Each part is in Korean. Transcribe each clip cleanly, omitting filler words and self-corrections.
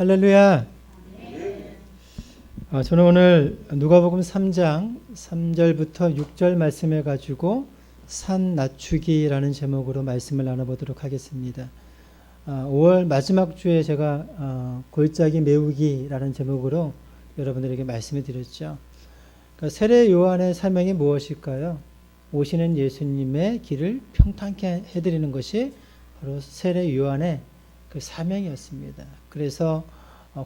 할렐루야. 저는 오늘 누가복음 3장 3절부터 6절 말씀해 가지고 산 낮추기라는 제목으로 말씀을 나눠보도록 하겠습니다. 5월 마지막 주에 제가 골짜기 메우기라는 제목으로 여러분들에게 말씀을 드렸죠. 그러니까 세례 요한의 사명이 무엇일까요? 오시는 예수님의 길을 평탄케 해드리는 것이 바로 세례 요한의 그 사명이었습니다. 그래서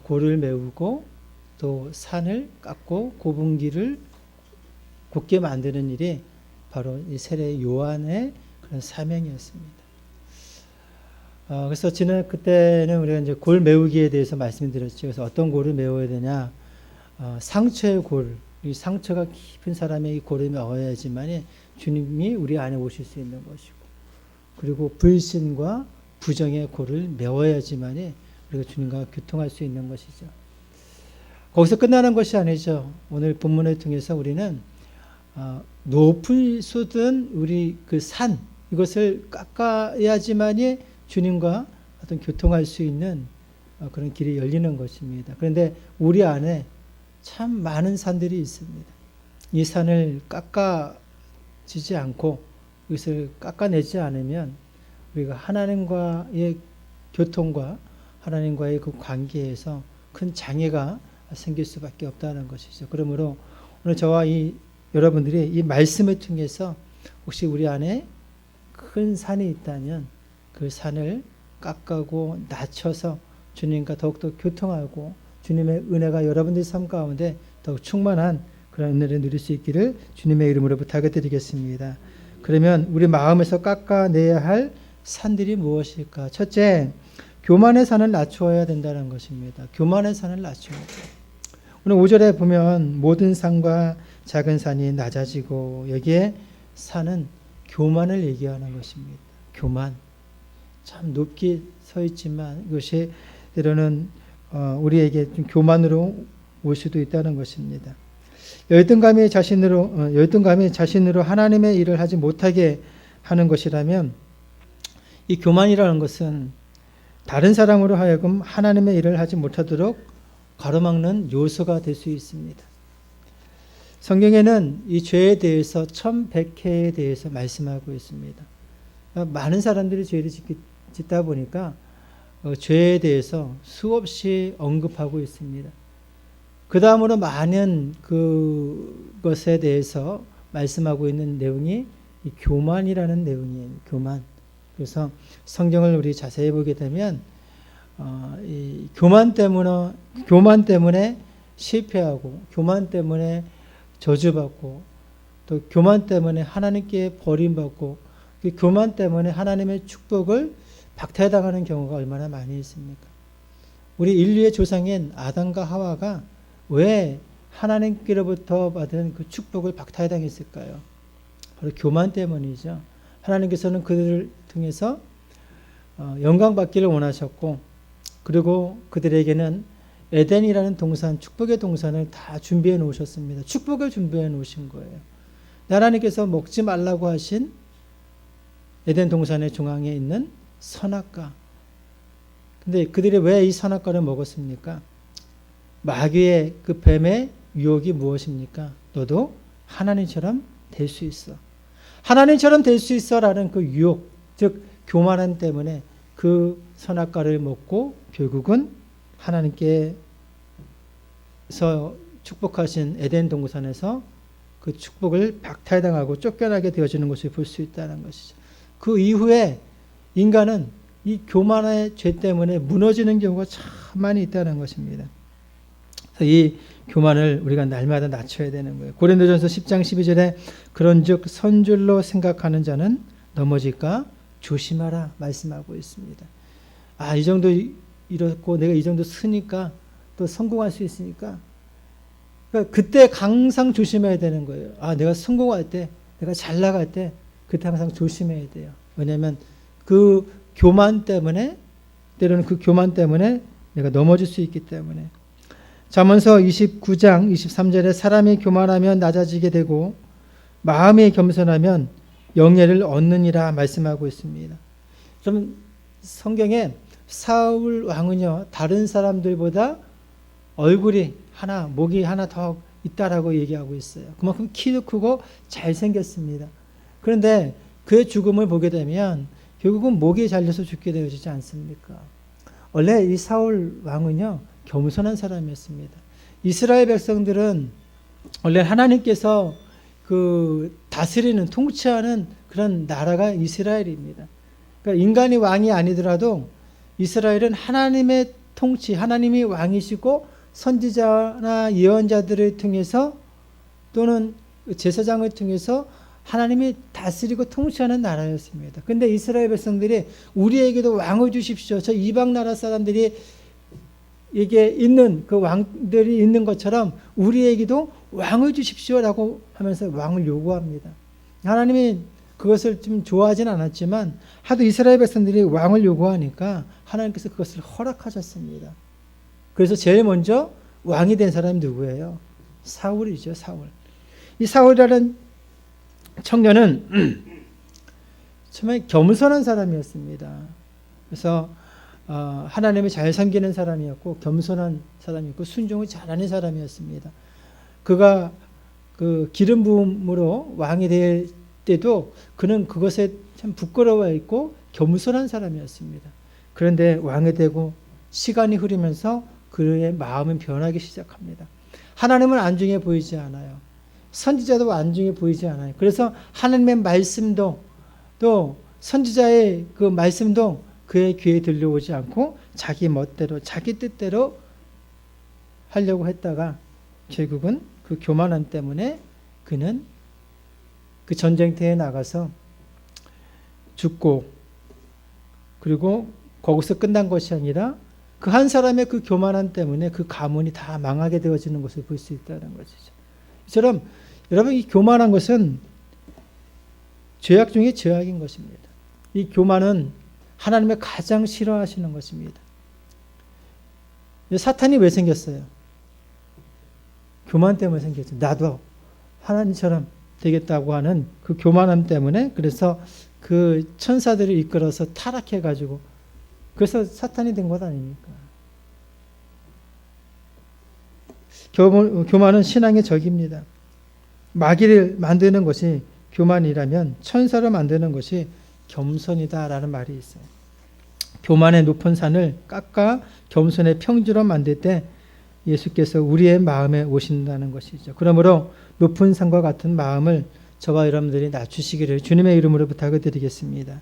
고를 메우고 또 산을 깎고 좁은 길을 곧게 만드는 일이 바로 이 세례 요한의 그런 사명이었습니다. 그래서 그때는 우리가 이제 골 메우기에 대해서 말씀드렸죠. 그래서 어떤 골을 메워야 되냐? 상처의 골, 이 상처가 깊은 사람의 이 골을 메워야지만 주님이 우리 안에 오실 수 있는 것이고, 그리고 불신과 부정의 골을 메워야지만 우리가 주님과 교통할 수 있는 것이죠. 거기서 끝나는 것이 아니죠. 오늘 본문을 통해서 우리는 높이 솟은 우리 그 산, 이것을 깎아야지만이 주님과 어떤 교통할 수 있는 그런 길이 열리는 것입니다. 그런데 우리 안에 참 많은 산들이 있습니다. 이 산을 깎아지지 않고 이것을 깎아내지 않으면 우리가 하나님과의 교통과 하나님과의 그 관계에서 큰 장애가 생길 수밖에 없다는 것이죠. 그러므로 오늘 저와 여러분들이 이 말씀을 통해서 혹시 우리 안에 큰 산이 있다면 그 산을 깎고 낮춰서 주님과 더욱더 교통하고 주님의 은혜가 여러분들의 삶 가운데 더욱 충만한 그런 은혜를 누릴 수 있기를 주님의 이름으로 부탁을 드리겠습니다. 그러면 우리 마음에서 깎아내야 할 산들이 무엇일까? 첫째, 교만의 산을 낮추어야 된다는 것입니다. 교만의 산을 낮추어야 돼요. 오늘 5절에 보면 모든 산과 작은 산이 낮아지고, 여기에 산은 교만을 얘기하는 것입니다. 교만. 참 높게 서 있지만 이것이 때로는 우리에게 좀 교만으로 올 수도 있다는 것입니다. 열등감이 자신으로 하나님의 일을 하지 못하게 하는 것이라면, 이 교만이라는 것은 다른 사람으로 하여금 하나님의 일을 하지 못하도록 가로막는 요소가 될 수 있습니다. 성경에는 이 죄에 대해서 1100회에 대해서 말씀하고 있습니다. 많은 사람들이 죄를 짓다 보니까 죄에 대해서 수없이 언급하고 있습니다. 그 다음으로 많은 그것에 대해서 말씀하고 있는 내용이 이 교만이라는 내용이에요. 교만. 그래서 성경을 우리 자세히 보게 되면 이 교만 때문에 실패하고, 교만 때문에 저주받고, 또 교만 때문에 하나님께 버림받고, 그 교만 때문에 하나님의 축복을 박탈당하는 경우가 얼마나 많이 있습니까? 우리 인류의 조상인 아담과 하와가 왜 하나님께로부터 받은 그 축복을 박탈당했을까요? 바로 교만 때문이죠. 하나님께서는 그들을 통해서 영광받기를 원하셨고, 그리고 그들에게는 에덴이라는 동산, 축복의 동산을 다 준비해 놓으셨습니다. 축복을 준비해 놓으신 거예요. 하나님께서 먹지 말라고 하신 에덴 동산의 중앙에 있는 선악과. 근데 그들이 왜 이 선악과를 먹었습니까? 마귀의 그 뱀의 유혹이 무엇입니까? 너도 하나님처럼 될 수 있어. 하나님처럼 될 수 있어라는 그 유혹, 즉 교만함 때문에 그 선악과를 먹고 결국은 하나님께서 축복하신 에덴 동산에서 그 축복을 박탈당하고 쫓겨나게 되어지는 것을 볼 수 있다는 것이죠. 그 이후에 인간은 이 교만의 죄 때문에 무너지는 경우가 참 많이 있다는 것입니다. 그래서 이 교만을 우리가 날마다 낮춰야 되는 거예요. 고린도전서 10장 12절에 그런즉 선줄로 생각하는 자는 넘어질까 조심하라 말씀하고 있습니다. 이 정도 이렇고 내가 이 정도 쓰니까 또 성공할 수 있으니까, 그러니까 그때 항상 조심해야 되는 거예요. 내가 성공할 때, 내가 잘 나갈 때 그때 항상 조심해야 돼요. 왜냐하면 그 교만 때문에, 때로는 그 교만 때문에 내가 넘어질 수 있기 때문에. 잠언서 29장 23절에 사람이 교만하면 낮아지게 되고 마음이 겸손하면 영예를 얻느니라 말씀하고 있습니다. 그럼 성경에 사울 왕은요, 다른 사람들보다 얼굴이 하나, 목이 하나 더 있다라고 얘기하고 있어요. 그만큼 키도 크고 잘생겼습니다. 그런데 그의 죽음을 보게 되면 결국은 목이 잘려서 죽게 되어지지 않습니까? 원래 이 사울 왕은요, 겸손한 사람이었습니다. 이스라엘 백성들은 원래 하나님께서 그 다스리는, 통치하는 그런 나라가 이스라엘입니다. 그러니까 인간이 왕이 아니더라도 이스라엘은 하나님의 통치, 하나님이 왕이시고 선지자나 예언자들을 통해서 또는 제사장을 통해서 하나님이 다스리고 통치하는 나라였습니다. 그런데 이스라엘 백성들이 우리에게도 왕을 주십시오. 저 이방 나라 사람들이 이게 있는 그 왕들이 있는 것처럼 우리에게도 왕을 주십시오라고 하면서 왕을 요구합니다. 하나님이 그것을 좀 좋아하진 않았지만 하도 이스라엘 백성들이 왕을 요구하니까 하나님께서 그것을 허락하셨습니다. 그래서 제일 먼저 왕이 된 사람이 누구예요? 사울이죠, 사울. 이 사울이라는 청년은 처음에 겸손한 사람이었습니다. 그래서 하나님을 잘 섬기는 사람이었고 겸손한 사람이었고 순종을 잘하는 사람이었습니다. 그가 그 기름 부음으로 왕이 될 때도 그는 그것에 참 부끄러워했고 겸손한 사람이었습니다. 그런데 왕이 되고 시간이 흐르면서 그의 마음은 변하기 시작합니다. 하나님은 안중해 보이지 않아요. 선지자도 안중해 보이지 않아요. 그래서 하나님의 말씀도 또 선지자의 그 말씀도 그의 귀에 들려오지 않고 자기 멋대로 자기 뜻대로 하려고 했다가 결국은 그 교만함 때문에 그는 그 전쟁터에 나가서 죽고 그리고 거기서 끝난 것이 아니라 그 한 사람의 그 교만함 때문에 그 가문이 다 망하게 되어지는 것을 볼 수 있다는 것이죠. 이처럼 여러분 이 교만한 것은 죄악 중에 죄악인 것입니다. 이 교만은 하나님의 가장 싫어하시는 것입니다. 사탄이 왜 생겼어요? 교만 때문에 생겼죠. 나도 하나님처럼 되겠다고 하는 그 교만함 때문에 그래서 그 천사들을 이끌어서 타락해가지고 그래서 사탄이 된 것 아닙니까? 교만은 신앙의 적입니다. 마귀를 만드는 것이 교만이라면 천사를 만드는 것이 겸손이다라는 말이 있어요. 교만의 높은 산을 깎아 겸손의 평지로 만들 때 예수께서 우리의 마음에 오신다는 것이죠. 그러므로 높은 산과 같은 마음을 저와 여러분들이 낮추시기를 주님의 이름으로 부탁을 드리겠습니다.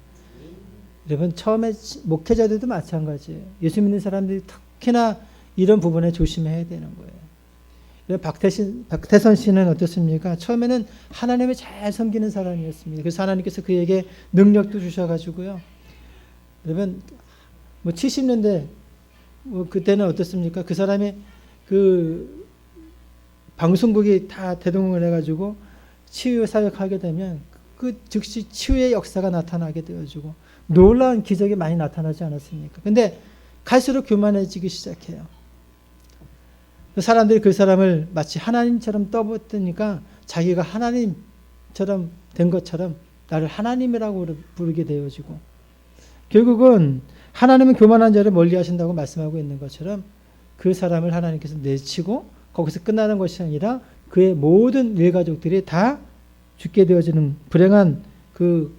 여러분 처음에 목회자들도 마찬가지예요. 예수 믿는 사람들이 특히나 이런 부분에 조심해야 되는 거예요. 박태선 씨는 어떻습니까? 처음에는 하나님을 잘 섬기는 사람이었습니다. 그래서 하나님께서 그에게 능력도 주셔가지고요. 여러분 뭐 70년대 뭐 그때는 어떻습니까? 그 사람이 그 방송국이 다 대동을 해가지고 치유 사역하게 되면 그 즉시 치유의 역사가 나타나게 되어지고 놀라운 기적이 많이 나타나지 않았습니까? 근데 갈수록 교만해지기 시작해요. 사람들이 그 사람을 마치 하나님처럼 떠받드니까 자기가 하나님처럼 된 것처럼 나를 하나님이라고 부르게 되어지고 결국은 하나님은 교만한 자를 멀리 하신다고 말씀하고 있는 것처럼 그 사람을 하나님께서 내치고 거기서 끝나는 것이 아니라 그의 모든 일가족들이 다 죽게 되어지는 불행한 그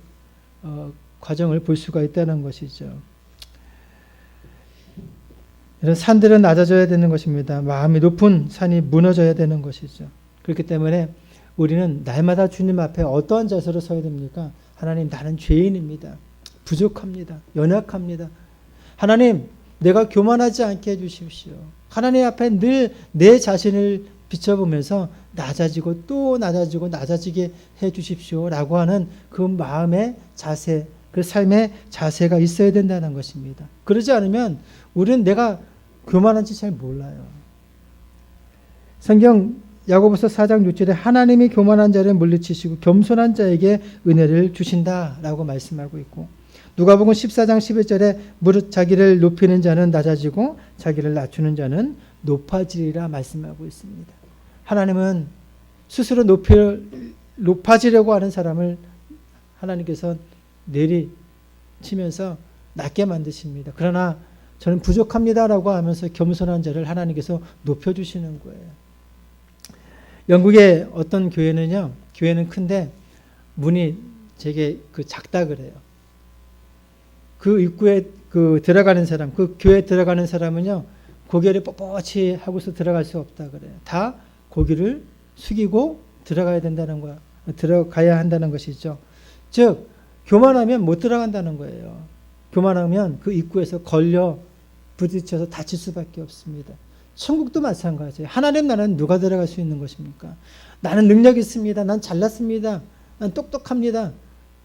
과정을 볼 수가 있다는 것이죠. 이런 산들은 낮아져야 되는 것입니다. 마음이 높은 산이 무너져야 되는 것이죠. 그렇기 때문에 우리는 날마다 주님 앞에 어떠한 자세로 서야 됩니까? 하나님, 나는 죄인입니다. 부족합니다. 연약합니다. 하나님, 내가 교만하지 않게 해주십시오. 하나님 앞에 늘 내 자신을 비춰보면서 낮아지고 또 낮아지고 낮아지게 해주십시오. 라고 하는 그 마음의 자세, 그 삶의 자세가 있어야 된다는 것입니다. 그러지 않으면 우리는 내가 교만한지 잘 몰라요. 성경 야고보서 4장 6절에 하나님이 교만한 자를 물리치시고 겸손한 자에게 은혜를 주신다라고 말씀하고 있고 누가복음 14장 11절에 무릇 자기를 높이는 자는 낮아지고 자기를 낮추는 자는 높아지리라 말씀하고 있습니다. 하나님은 스스로 높아지려고 하는 사람을 하나님께서 내리치면서 낮게 만드십니다. 그러나 저는 부족합니다라고 하면서 겸손한 자를 하나님께서 높여주시는 거예요. 영국의 어떤 교회는요, 교회는 큰데 문이 되게 작다 그래요. 그 입구에 들어가는 사람, 그 교회에 들어가는 사람은요, 고개를 뻣뻣이 하고서 들어갈 수 없다 그래요. 다 고개를 숙이고 들어가야 된다는 거야. 들어가야 한다는 것이죠. 즉, 교만하면 못 들어간다는 거예요. 교만하면 그 입구에서 걸려 부딪혀서 다칠 수밖에 없습니다. 천국도 마찬가지예요. 하나님 나라는 누가 들어갈 수 있는 것입니까? 나는 능력 있습니다. 난 잘났습니다. 난 똑똑합니다.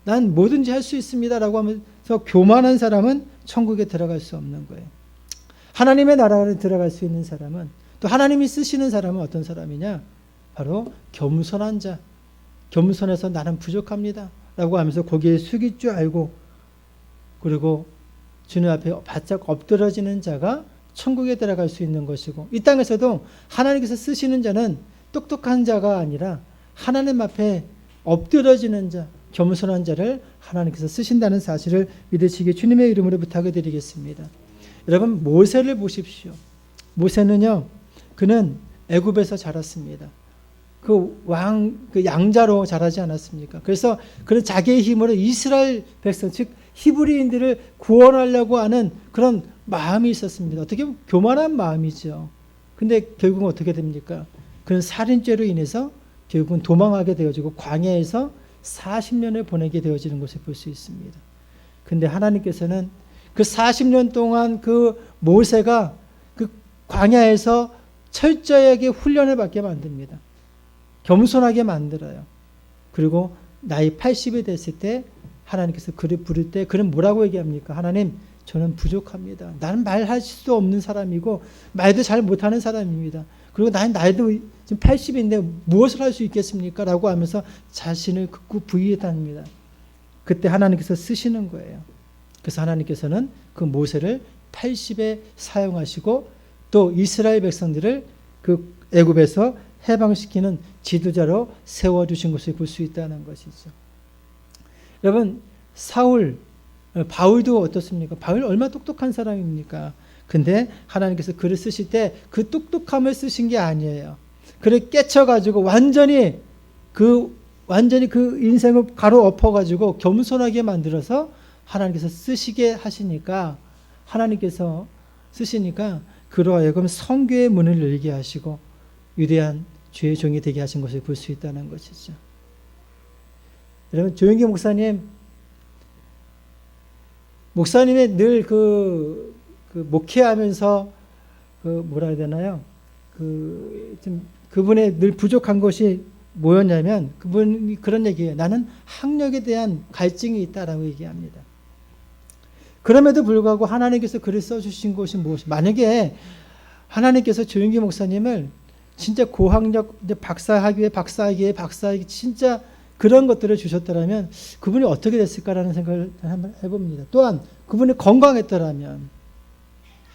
난 뭐든지 할 수 있습니다. 라고 하면서 교만한 사람은 천국에 들어갈 수 없는 거예요. 하나님의 나라를 들어갈 수 있는 사람은, 또 하나님이 쓰시는 사람은 어떤 사람이냐? 바로 겸손한 자. 겸손해서 나는 부족합니다. 라고 하면서 고개에 숙일 줄 알고, 그리고 주님 앞에 바짝 엎드러지는 자가 천국에 들어갈 수 있는 것이고, 이 땅에서도 하나님께서 쓰시는 자는 똑똑한 자가 아니라 하나님 앞에 엎드러지는 자, 겸손한 자를 하나님께서 쓰신다는 사실을 믿으시기 주님의 이름으로 부탁을 드리겠습니다. 여러분, 모세를 보십시오. 모세는요, 그는 애굽에서 자랐습니다. 그 양자로 자라지 않았습니까? 그래서 그는 자기의 힘으로 이스라엘 백성, 즉 히브리인들을 구원하려고 하는 그런 마음이 있었습니다. 어떻게 보면 교만한 마음이죠. 근데 결국은 어떻게 됩니까? 그는 살인죄로 인해서 결국은 도망하게 되어지고 광야에서 40년을 보내게 되어지는 것을 볼 수 있습니다. 근데 하나님께서는 그 40년 동안 그 모세가 그 광야에서 철저하게 훈련을 받게 만듭니다. 겸손하게 만들어요. 그리고 나이 80이 됐을 때 하나님께서 그를 부를 때 그는 뭐라고 얘기합니까? 하나님, 저는 부족합니다. 나는 말할 수 없는 사람이고 말도 잘 못하는 사람입니다. 그리고 나이도 지금 80인데 무엇을 할 수 있겠습니까? 라고 하면서 자신을 극구 부인합니다. 그때 하나님께서 쓰시는 거예요. 그래서 하나님께서는 그 모세를 80에 사용하시고 또 이스라엘 백성들을 그 애굽에서 해방시키는 지도자로 세워주신 것을 볼 수 있다는 것이죠. 여러분, 바울도 어떻습니까? 바울 얼마나 똑똑한 사람입니까? 근데 하나님께서 그를 쓰실 때 그 똑똑함을 쓰신 게 아니에요. 그를 깨쳐가지고 완전히 그 인생을 가로 엎어가지고 겸손하게 만들어서 하나님께서 쓰시게 하시니까, 하나님께서 쓰시니까 그로 하여금 성교의 문을 열게 하시고 위대한 주의 종이 되게 하신 것을 볼 수 있다는 것이죠. 여러분, 조영기 목사님의 늘 목회하면서 뭐라 해야 되나요? 그분의 늘 부족한 것이 뭐였냐면, 그분이 그런 얘기예요. 나는 학력에 대한 갈증이 있다라고 얘기합니다. 그럼에도 불구하고 하나님께서 글을 써주신 것이 무엇이? 만약에 하나님께서 조영기 목사님을 진짜 고학력, 박사학위에 진짜 그런 것들을 주셨더라면 그분이 어떻게 됐을까라는 생각을 한번 해봅니다. 또한 그분이 건강했더라면.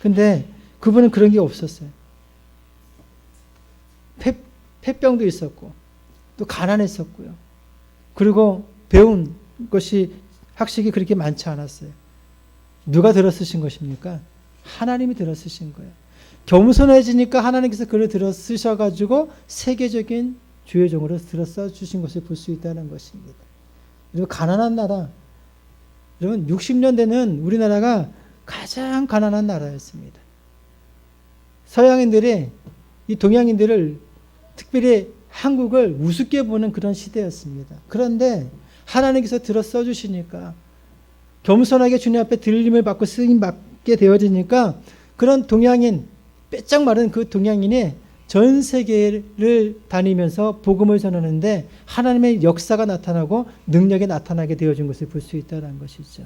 근데 그분은 그런 게 없었어요. 폐병도 있었고 또 가난했었고요. 그리고 배운 것이 학식이 그렇게 많지 않았어요. 누가 들어쓰신 것입니까? 하나님이 들어쓰신 거예요. 겸손해지니까 하나님께서 그를 들어쓰셔가지고 세계적인 주의 종으로 들어써 주신 것을 볼 수 있다는 것입니다. 그리고 가난한 나라, 여러분 60년대는 우리나라가 가장 가난한 나라였습니다. 서양인들이 이 동양인들을, 특별히 한국을 우습게 보는 그런 시대였습니다. 그런데 하나님께서 들어써 주시니까, 겸손하게 주님 앞에 들림을 받고 쓰임 받게 되어지니까 그런 동양인, 빼짝 마른 그 동양인이 전 세계를 다니면서 복음을 전하는데 하나님의 역사가 나타나고 능력이 나타나게 되어진 것을 볼 수 있다는 것이죠.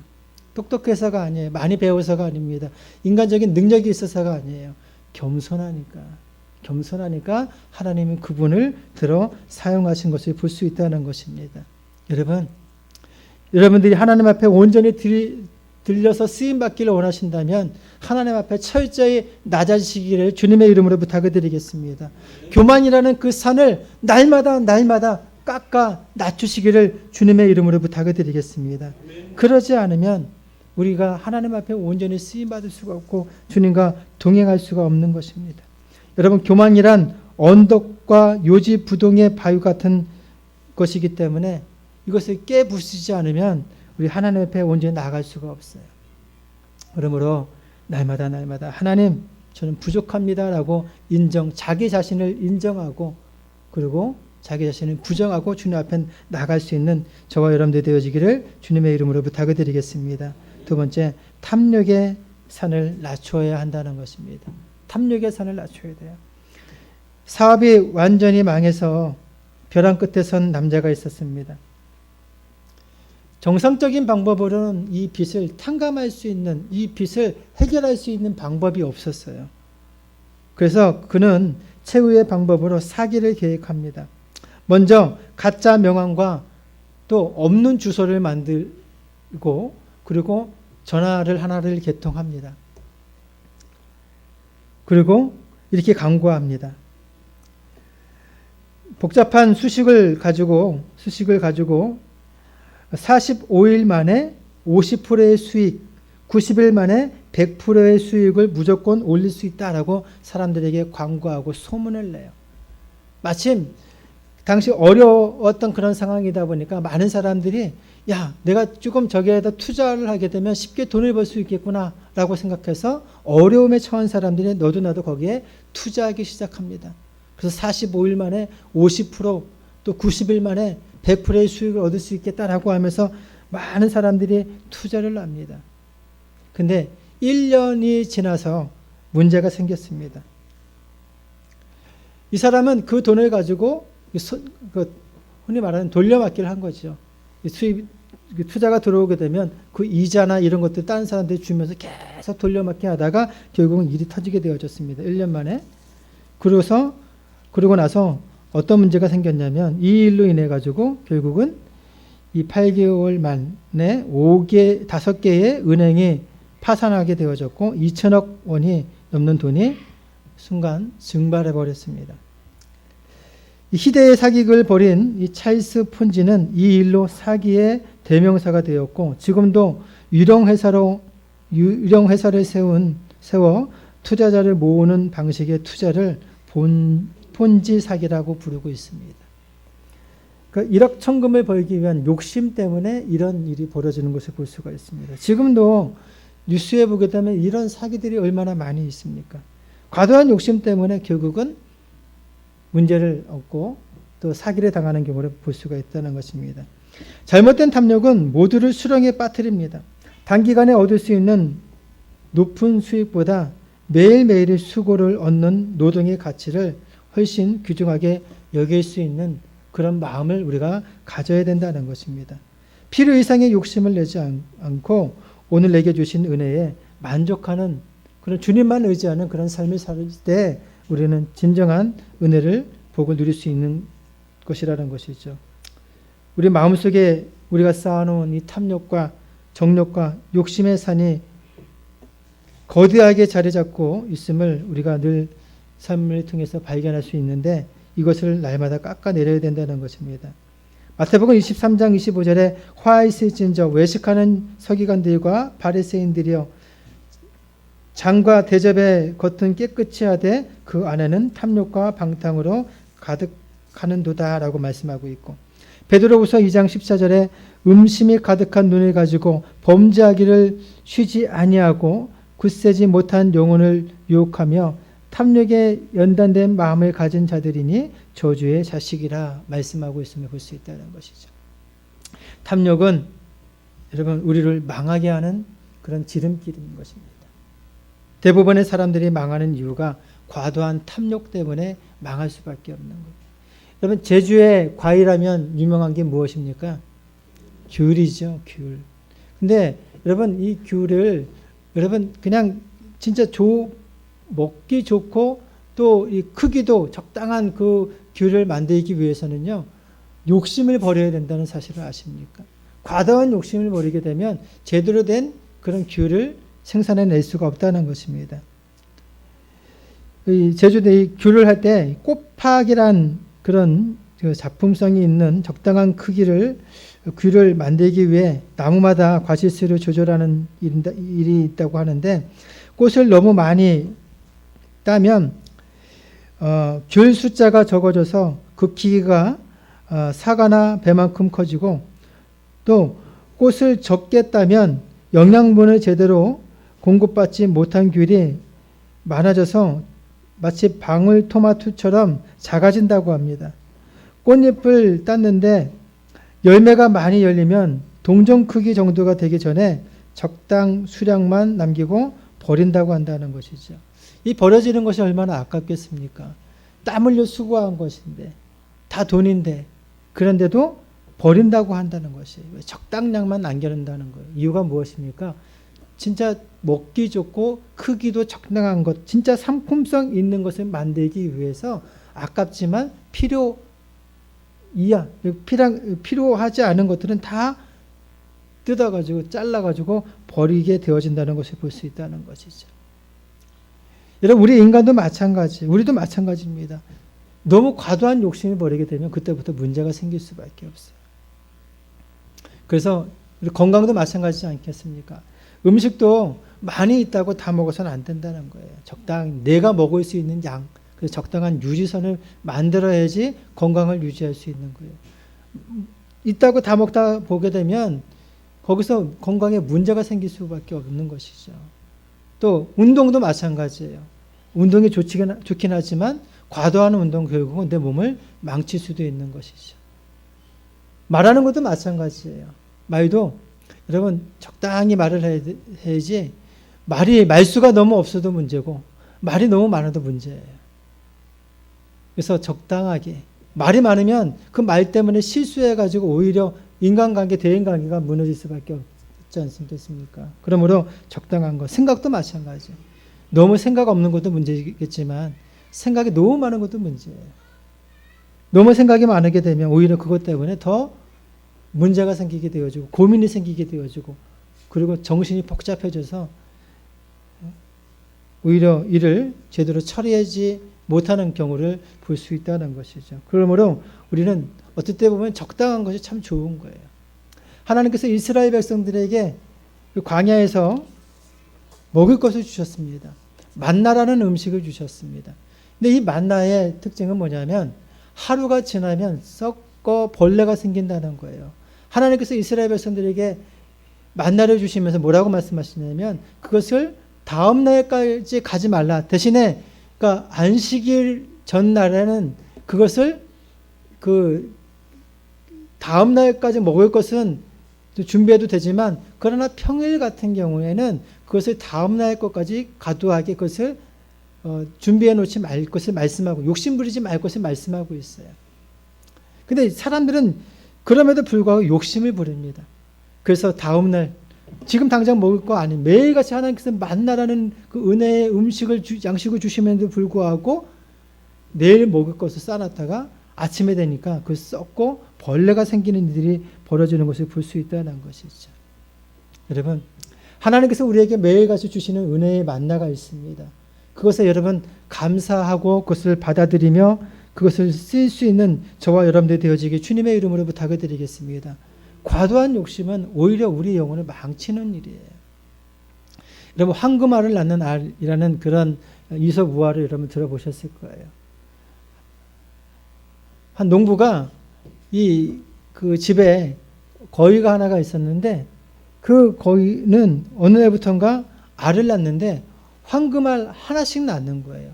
똑똑해서가 아니에요. 많이 배워서가 아닙니다. 인간적인 능력이 있어서가 아니에요. 겸손하니까 하나님이 그분을 들어 사용하신 것을 볼 수 있다는 것입니다. 여러분들이 하나님 앞에 온전히 들려서 쓰임받기를 원하신다면 하나님 앞에 철저히 낮아지시기를 주님의 이름으로 부탁을 드리겠습니다. 교만이라는 그 산을 날마다 깎아 낮추시기를 주님의 이름으로 부탁을 드리겠습니다. 그러지 않으면 우리가 하나님 앞에 온전히 쓰임받을 수가 없고 주님과 동행할 수가 없는 것입니다. 여러분, 교만이란 언덕과 요지부동의 바위 같은 것이기 때문에 이것을 깨부수지 않으면 우리 하나님 앞에 온전히 나아갈 수가 없어요. 그러므로 날마다 하나님, 저는 부족합니다라고 자기 자신을 인정하고, 그리고 자기 자신을 부정하고 주님 앞에 나갈 수 있는 저와 여러분들 되어지기를 주님의 이름으로 부탁을 드리겠습니다. 두 번째, 탐욕의 산을 낮춰야 한다는 것입니다. 탐욕의 산을 낮춰야 돼요. 사업이 완전히 망해서 벼랑 끝에 선 남자가 있었습니다. 정상적인 방법으로는 이 빚을 탕감할 수 있는, 이 빚을 해결할 수 있는 방법이 없었어요. 그래서 그는 최후의 방법으로 사기를 계획합니다. 먼저 가짜 명함과 또 없는 주소를 만들고, 그리고 전화를 하나를 개통합니다. 그리고 이렇게 광고합니다. 복잡한 수식을 가지고 45일 만에 50%의 수익, 90일 만에 100%의 수익을 무조건 올릴 수 있다라고 사람들에게 광고하고 소문을 내요. 마침 당시 어려웠던 그런 상황이다 보니까 많은 사람들이, 야, 내가 조금 저기에다 투자를 하게 되면 쉽게 돈을 벌 수 있겠구나 라고 생각해서 어려움에 처한 사람들이 너도 나도 거기에 투자하기 시작합니다. 그래서 45일 만에 50%, 또 90일 만에 100%의 수익을 얻을 수 있겠다라고 하면서 많은 사람들이 투자를 합니다. 근데 1년이 지나서 문제가 생겼습니다. 이 사람은 그 돈을 가지고 흔히 말하는 돌려막기를 한 거죠. 수입, 투자가 들어오게 되면 그 이자나 이런 것들 다른 사람들이 주면서 계속 돌려막기 하다가 결국은 일이 터지게 되어졌습니다. 1년 만에. 그러고 나서 어떤 문제가 생겼냐면 이 일로 인해 가지고 결국은 이 8개월 만에 5개의 은행이 파산하게 되어졌고 2천억 원이 넘는 돈이 순간 증발해 버렸습니다. 희대의 사기극을 벌인 이 찰스 폰지는 이 일로 사기의 대명사가 되었고 지금도 유령 회사를 세워 투자자를 모으는 방식의 투자를 폰지 사기라고 부르고 있습니다. 그러니까 일확천금을 벌기 위한 욕심 때문에 이런 일이 벌어지는 것을 볼 수가 있습니다. 지금도 뉴스에 보게 되면 이런 사기들이 얼마나 많이 있습니까? 과도한 욕심 때문에 결국은 문제를 얻고 또 사기를 당하는 경우를 볼 수가 있다는 것입니다. 잘못된 탐욕은 모두를 수렁에 빠뜨립니다. 단기간에 얻을 수 있는 높은 수익보다 매일매일의 수고를 얻는 노동의 가치를 훨씬 귀중하게 여길 수 있는 그런 마음을 우리가 가져야 된다는 것입니다. 필요 이상의 욕심을 내지 않고 오늘 내게 주신 은혜에 만족하는 그런 주님만 의지하는 그런 삶을 살 때 우리는 진정한 은혜를 복을 누릴 수 있는 것이라는 것이죠. 우리 마음속에 우리가 쌓아놓은 이 탐욕과 정욕과 욕심의 산이 거대하게 자리 잡고 있음을 우리가 늘 삶을 통해서 발견할 수 있는데 이것을 날마다 깎아내려야 된다는 것입니다. 마태복음 23장 25절에 화 있을진저 외식하는 서기관들과 바리새인들이여 장과 대접의 겉은 깨끗이 하되 그 안에는 탐욕과 방탕으로 가득하는도다 라고 말씀하고 있고 베드로후서 2장 14절에 음심이 가득한 눈을 가지고 범죄하기를 쉬지 아니하고 굳세지 못한 영혼을 유혹하며 탐욕에 연단된 마음을 가진 자들이니 저주의 자식이라 말씀하고 있음을 볼 수 있다는 것이죠. 탐욕은 여러분 우리를 망하게 하는 그런 지름길인 것입니다. 대부분의 사람들이 망하는 이유가 과도한 탐욕 때문에 망할 수밖에 없는 거예요. 여러분 제주의 과일하면 유명한 게 무엇입니까? 귤이죠. 귤. 근데 여러분 이 귤을 여러분 그냥 진짜 먹기 좋고 또 이 크기도 적당한 그 귤을 만들기 위해서는요 욕심을 버려야 된다는 사실을 아십니까? 과도한 욕심을 버리게 되면 제대로 된 그런 귤을 생산해낼 수가 없다는 것입니다. 제주도 이 귤을 할 때 꽃팍이란 그런 그 작품성이 있는 적당한 크기를 귀를 만들기 위해 나무마다 과실수를 조절하는 일이 있다고 하는데, 꽃을 너무 많이 따면 귤 숫자가 적어져서 그 키가 사과나 배만큼 커지고, 또 꽃을 적게 따면 영양분을 제대로 공급받지 못한 귤이 많아져서 마치 방울토마토처럼 작아진다고 합니다. 꽃잎을 땄는데 열매가 많이 열리면 동전 크기 정도가 되기 전에 적당 수량만 남기고 버린다고 한다는 것이죠. 이 버려지는 것이 얼마나 아깝겠습니까? 땀 흘려 수고한 것인데, 다 돈인데, 그런데도 버린다고 한다는 것이 적당량만 남겨놓는다는 거예요. 이유가 무엇입니까? 진짜 먹기 좋고 크기도 적당한 것, 진짜 상품성 있는 것을 만들기 위해서 아깝지만 필요하지 않은 것들은 다 뜯어가지고 잘라가지고 버리게 되어진다는 것을 볼 수 있다는 것이죠. 여러분, 우리 인간도 마찬가지, 우리도 마찬가지입니다. 너무 과도한 욕심을 버리게 되면 그때부터 문제가 생길 수밖에 없어요. 그래서 우리 건강도 마찬가지지 않겠습니까? 음식도 많이 있다고 다 먹어서는 안 된다는 거예요. 적당히 내가 먹을 수 있는 양, 그래서 적당한 유지선을 만들어야지 건강을 유지할 수 있는 거예요. 있다고 다 먹다 보게 되면 거기서 건강에 문제가 생길 수밖에 없는 것이죠. 또 운동도 마찬가지예요. 운동이 좋긴 하지만 과도한 운동 결국은 내 몸을 망칠 수도 있는 것이죠. 말하는 것도 마찬가지예요. 말도 여러분 적당히 말을 해야지, 말수가 너무 없어도 문제고 말이 너무 많아도 문제예요. 그래서 적당하게, 말이 많으면 그 말 때문에 실수해가지고 오히려 인간관계, 대인관계가 무너질 수밖에 없지 않습니까? 그러므로 적당한 것, 생각도 마찬가지예요. 너무 생각 없는 것도 문제겠지만 생각이 너무 많은 것도 문제예요. 너무 생각이 많게 되면 오히려 그것 때문에 더 문제가 생기게 되어지고 고민이 생기게 되어지고, 그리고 정신이 복잡해져서 오히려 일을 제대로 처리하지 못하는 경우를 볼 수 있다는 것이죠. 그러므로 우리는 어떨 때 보면 적당한 것이 참 좋은 거예요. 하나님께서 이스라엘 백성들에게 그 광야에서 먹을 것을 주셨습니다. 만나라는 음식을 주셨습니다. 근데 이 만나의 특징은 뭐냐면 하루가 지나면 썩고 벌레가 생긴다는 거예요. 하나님께서 이스라엘 백성들에게 만나를 주시면서 뭐라고 말씀하시냐면 그것을 다음 날까지 가지 말라. 대신에 그러니까 안식일 전날에는 그것을 그 다음 날까지 먹을 것은 준비해도 되지만, 그러나 평일 같은 경우에는 그것을 다음 날 것까지 과도하게 그것을 준비해 놓지 말 것을 말씀하고, 욕심 부리지 말 것을 말씀하고 있어요. 근데 사람들은 그럼에도 불구하고 욕심을 부립니다. 그래서 다음 날 지금 당장 먹을 거 아닌 매일같이 하나님께서 만나라는 그 은혜의 음식을 양식을 주심에도 불구하고 내일 먹을 것을 쌓아놨다가 아침에 되니까 그 썩고 벌레가 생기는 일이 벌어지는 것을 볼 수 있다는 것이죠. 여러분, 하나님께서 우리에게 매일같이 주시는 은혜의 만나가 있습니다. 그것에 여러분 감사하고 그것을 받아들이며 그것을 쓸 수 있는 저와 여러분들이 되어지기 주님의 이름으로 부탁을 드리겠습니다. 과도한 욕심은 오히려 우리 영혼을 망치는 일이에요. 여러분, 황금알을 낳는 알이라는 그런 이솝 우화를 여러분 들어보셨을 거예요. 한 농부가 그 집에 거위가 하나가 있었는데 그 거위는 어느 날부턴가 알을 낳는데 황금알 하나씩 낳는 거예요.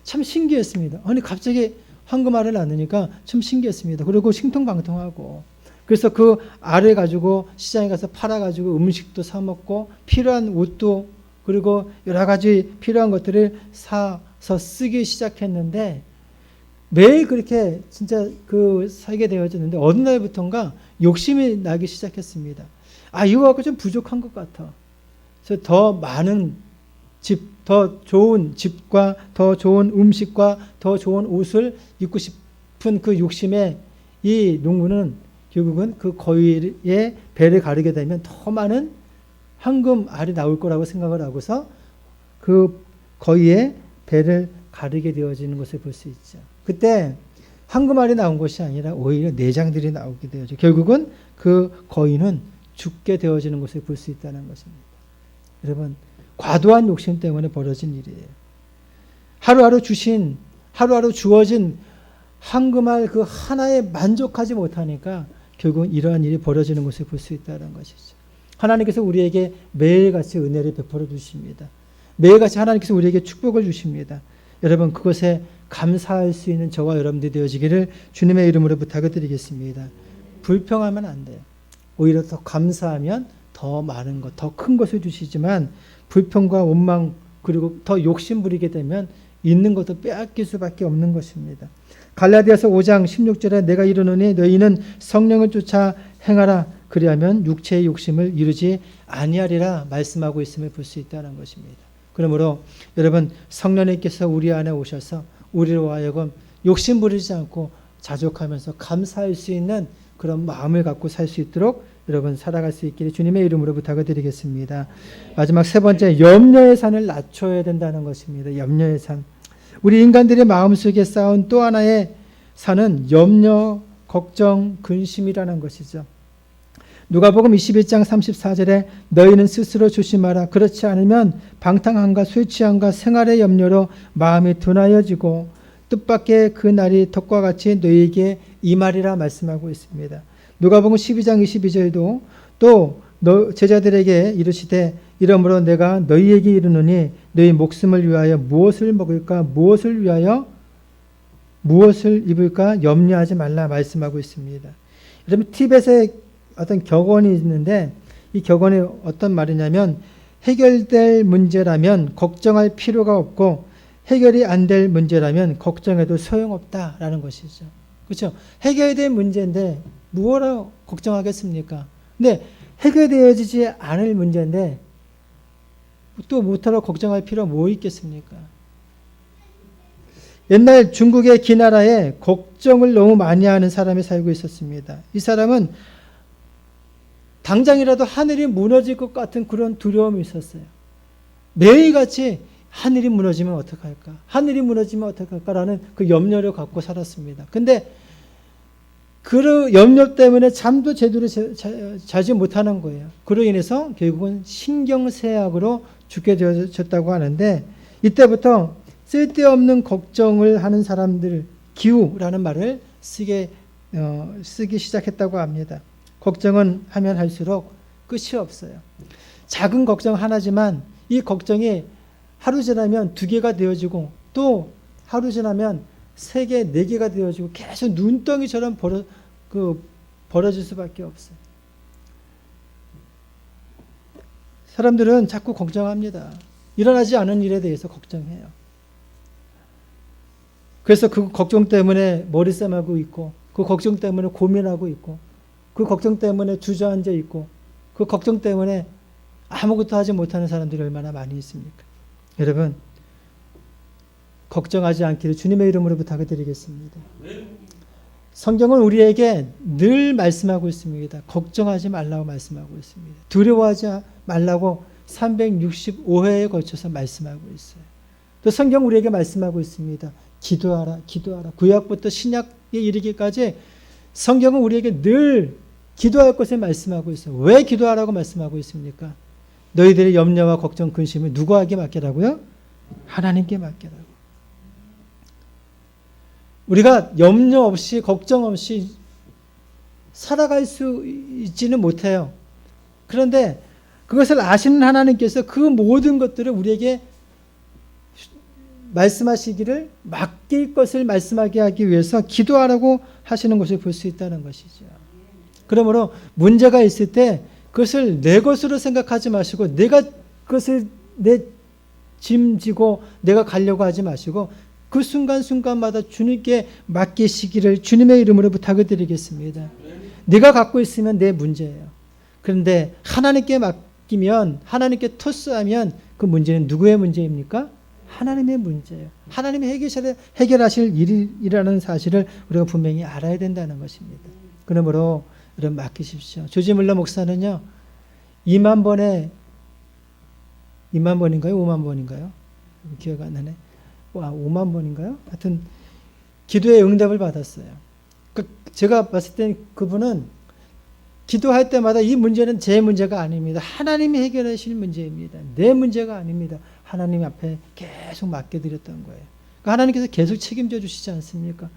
참 신기했습니다. 아니 갑자기 황금알을 낳으니까 참 신기했습니다. 그리고 신통방통하고, 그래서 그 알을 가지고 시장에 가서 팔아가지고 음식도 사 먹고 필요한 옷도 그리고 여러 가지 필요한 것들을 사서 쓰기 시작했는데 매일 그렇게 진짜 그 살게 되어졌는데 어느 날부턴가 욕심이 나기 시작했습니다. 이거 갖고 좀 부족한 것 같아. 그래서 더 많은 집, 더 좋은 집과 더 좋은 음식과 더 좋은 옷을 입고 싶은 그 욕심에 이 농부는 결국은 그 거위의 배를 가르게 되면 더 많은 황금 알이 나올 거라고 생각을 하고서 그 거위의 배를 가르게 되어지는 것을 볼 수 있죠. 그때 황금알이 나온 것이 아니라 오히려 내장들이 나오게 되어져. 결국은 그 거인은 죽게 되어지는 것을 볼 수 있다는 것입니다. 여러분, 과도한 욕심 때문에 벌어진 일이에요. 하루하루 주어진 황금알 그 하나에 만족하지 못하니까 결국은 이러한 일이 벌어지는 것을 볼 수 있다는 것이죠. 하나님께서 우리에게 매일같이 은혜를 베풀어 주십니다. 매일같이 하나님께서 우리에게 축복을 주십니다. 여러분, 그것에 감사할 수 있는 저와 여러분들이 되어지기를 주님의 이름으로 부탁을 드리겠습니다. 불평하면 안 돼요. 오히려 더 감사하면 더 많은 것, 더 큰 것을 주시지만 불평과 원망 그리고 더 욕심 부리게 되면 있는 것도 빼앗길 수밖에 없는 것입니다. 갈라디아서 5장 16절에 내가 이르노니 너희는 성령을 쫓아 행하라 그리하면 육체의 욕심을 이루지 아니하리라 말씀하고 있음을 볼 수 있다는 것입니다. 그러므로 여러분, 성령님께서 우리 안에 오셔서 우리로 하여금 욕심 부리지 않고 자족하면서 감사할 수 있는 그런 마음을 갖고 살 수 있도록 여러분 살아갈 수 있기를 주님의 이름으로 부탁을 드리겠습니다. 마지막 세 번째, 염려의 산을 낮춰야 된다는 것입니다. 염려의 산. 우리 인간들의 마음속에 쌓은 또 하나의 산은 염려, 걱정, 근심이라는 것이죠. 누가복음 21장 34절에 너희는 스스로 조심하라. 그렇지 않으면 방탕함과 술 취함과 생활의 염려로 마음이 둔하여지고 뜻밖의 그 날이 덕과 같이 너희에게 임하리라 말씀하고 있습니다. 누가복음 12장 22절도 또 제자들에게 이르시되 이러므로 내가 너희에게 이르노니 너희 목숨을 위하여 무엇을 먹을까 무엇을 위하여 무엇을 입을까 염려하지 말라 말씀하고 있습니다. 여러분, 티벳의 어떤 격언이 있는데 이 격언이 어떤 말이냐면 해결될 문제라면 걱정할 필요가 없고 해결이 안 될 문제라면 걱정해도 소용없다라는 것이죠. 그렇죠? 해결될 문제인데 무엇을 걱정하겠습니까? 근데 해결되어지지 않을 문제인데 또 무엇하러 걱정할 필요가 뭐 있겠습니까? 옛날 중국의 기나라에 걱정을 너무 많이 하는 사람이 살고 있었습니다. 이 사람은 당장이라도 하늘이 무너질 것 같은 그런 두려움이 있었어요. 매일같이 하늘이 무너지면 어떡할까? 하늘이 무너지면 어떡할까라는 그 염려를 갖고 살았습니다. 근데 그 염려 때문에 잠도 제대로 자지 못하는 거예요. 그로 인해서 결국은 신경쇠약으로 죽게 되어졌다고 하는데 이때부터 쓸데없는 걱정을 하는 사람들, 기우라는 말을 쓰기 시작했다고 합니다. 걱정은 하면 할수록 끝이 없어요. 작은 걱정 하나지만 이 걱정이 하루 지나면 2개가 되어지고 또 하루 지나면 3개, 4개가 되어지고 계속 눈덩이처럼 벌어질 수밖에 없어요. 사람들은 자꾸 걱정합니다. 일어나지 않은 일에 대해서 걱정해요. 그래서 그 걱정 때문에 머리싸매고 있고 그 걱정 때문에 고민하고 있고 그 걱정 때문에 주저앉아 있고 그 걱정 때문에 아무것도 하지 못하는 사람들이 얼마나 많이 있습니까? 여러분, 걱정하지 않기를 주님의 이름으로 부탁을 드리겠습니다. 성경은 우리에게 늘 말씀하고 있습니다. 걱정하지 말라고 말씀하고 있습니다. 두려워하지 말라고 365회에 걸쳐서 말씀하고 있어요. 또 성경 우리에게 말씀하고 있습니다. 기도하라, 기도하라. 구약부터 신약에 이르기까지 성경은 우리에게 늘 기도할 것을 말씀하고 있어요. 왜 기도하라고 말씀하고 있습니까? 너희들의 염려와 걱정, 근심을 누구에게 맡기라고요? 하나님께 맡기라고. 우리가 염려 없이 걱정 없이 살아갈 수 있지는 못해요. 그런데 그것을 아시는 하나님께서 그 모든 것들을 우리에게 말씀하시기를 맡길 것을 말씀하게 하기 위해서 기도하라고 하시는 것을 볼 수 있다는 것이죠. 그러므로 문제가 있을 때 그것을 내 것으로 생각하지 마시고 내가 그것을 내 짐지고 내가 가려고 하지 마시고 그 순간순간마다 주님께 맡기시기를 주님의 이름으로 부탁을 드리겠습니다. 내가 갖고 있으면 내 문제예요. 그런데 하나님께 맡기면 하나님께 토스하면 그 문제는 누구의 문제입니까? 하나님의 문제예요. 하나님이 해결하실 일이라는 사실을 우리가 분명히 알아야 된다는 것입니다. 그러므로 여러분 맡기십시오. 조지 물러 목사는요. 2만 번인가요? 5만 번인가요? 기억 안 나네. 와, 5만 번인가요? 하여튼 기도의 응답을 받았어요. 제가 봤을 땐 그분은 기도할 때마다 이 문제는 제 문제가 아닙니다. 하나님이 해결하실 문제입니다. 내 문제가 아닙니다. 하나님 앞에 계속 맡겨드렸던 거예요. 그러니까 하나님께서 계속 책임져 주시지 않습니까?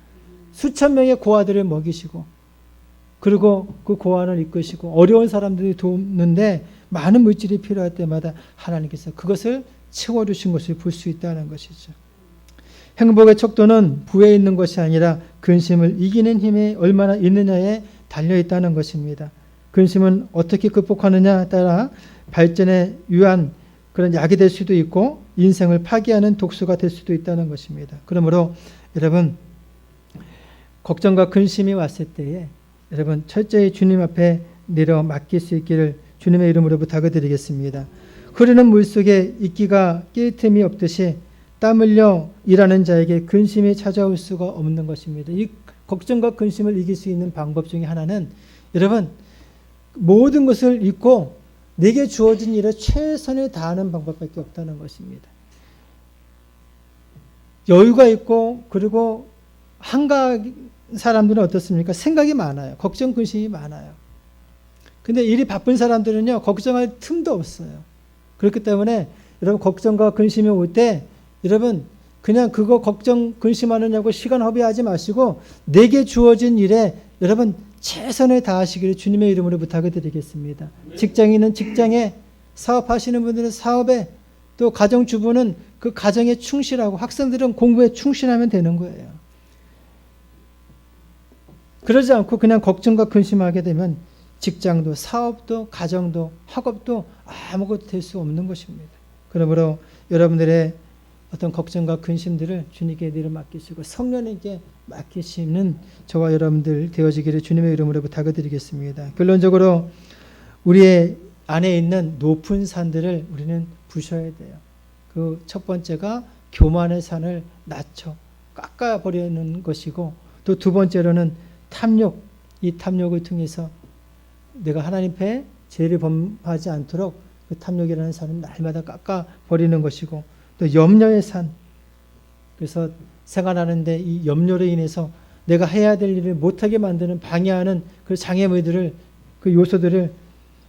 수천 명의 고아들을 먹이시고, 그리고 그 고아를 이끄시고, 어려운 사람들이 돕는데 많은 물질이 필요할 때마다 하나님께서 그것을 채워주신 것을 볼 수 있다는 것이죠. 행복의 척도는 부에 있는 것이 아니라 근심을 이기는 힘이 얼마나 있느냐에 달려있다는 것입니다. 근심은 어떻게 극복하느냐에 따라 발전에 유한 그런 약이 될 수도 있고 인생을 파괴하는 독소가 될 수도 있다는 것입니다. 그러므로 여러분, 걱정과 근심이 왔을 때에 여러분 철저히 주님 앞에 내려 맡길 수 있기를 주님의 이름으로 부탁을 드리겠습니다. 흐르는 물속에 이끼가 낄 틈이 없듯이 땀 흘려 일하는 자에게 근심이 찾아올 수가 없는 것입니다. 이 걱정과 근심을 이길 수 있는 방법 중에 하나는 여러분 모든 것을 잊고 내게 주어진 일에 최선을 다하는 방법밖에 없다는 것입니다. 여유가 있고 그리고 한가한 사람들은 어떻습니까? 생각이 많아요. 걱정 근심이 많아요. 근데 일이 바쁜 사람들은요 걱정할 틈도 없어요. 그렇기 때문에 여러분 걱정과 근심이 올 때 여러분 그냥 그거 걱정 근심하느냐고 시간 허비하지 마시고 내게 주어진 일에 여러분 최선을 다하시기를 주님의 이름으로 부탁을 드리겠습니다. 직장인은 직장에, 사업하시는 분들은 사업에, 또 가정주부는 그 가정에 충실하고 학생들은 공부에 충실하면 되는 거예요. 그러지 않고 그냥 걱정과 근심하게 되면 직장도 사업도 가정도 학업도 아무것도 될 수 없는 것입니다. 그러므로 여러분들의 어떤 걱정과 근심들을 주님께 내려 맡기시고 성령에게 맡기시는 저와 여러분들 되어지기를 주님의 이름으로 부탁을 드리겠습니다. 결론적으로 우리의 안에 있는 높은 산들을 우리는 부셔야 돼요. 그 첫 번째가 교만의 산을 낮춰 깎아버리는 것이고, 또 두 번째로는 탐욕, 이 탐욕을 통해서 내가 하나님 앞에 죄를 범하지 않도록 그 탐욕이라는 산을 날마다 깎아버리는 것이고, 또 염려의 산, 그래서 생활하는데 이 염려로 인해서 내가 해야 될 일을 못하게 만드는 방해하는 그 장애물들을, 그 요소들을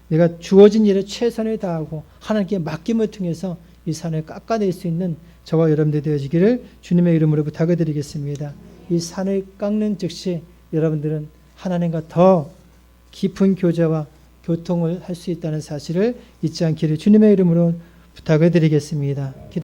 내가 주어진 일에 최선을 다하고 하나님께 맡김을 통해서 이 산을 깎아낼 수 있는 저와 여러분들 되어지기를 주님의 이름으로 부탁을 드리겠습니다. 이 산을 깎는 즉시 여러분들은 하나님과 더 깊은 교제와 교통을 할 수 있다는 사실을 잊지 않기를 주님의 이름으로 부탁을 드리겠습니다.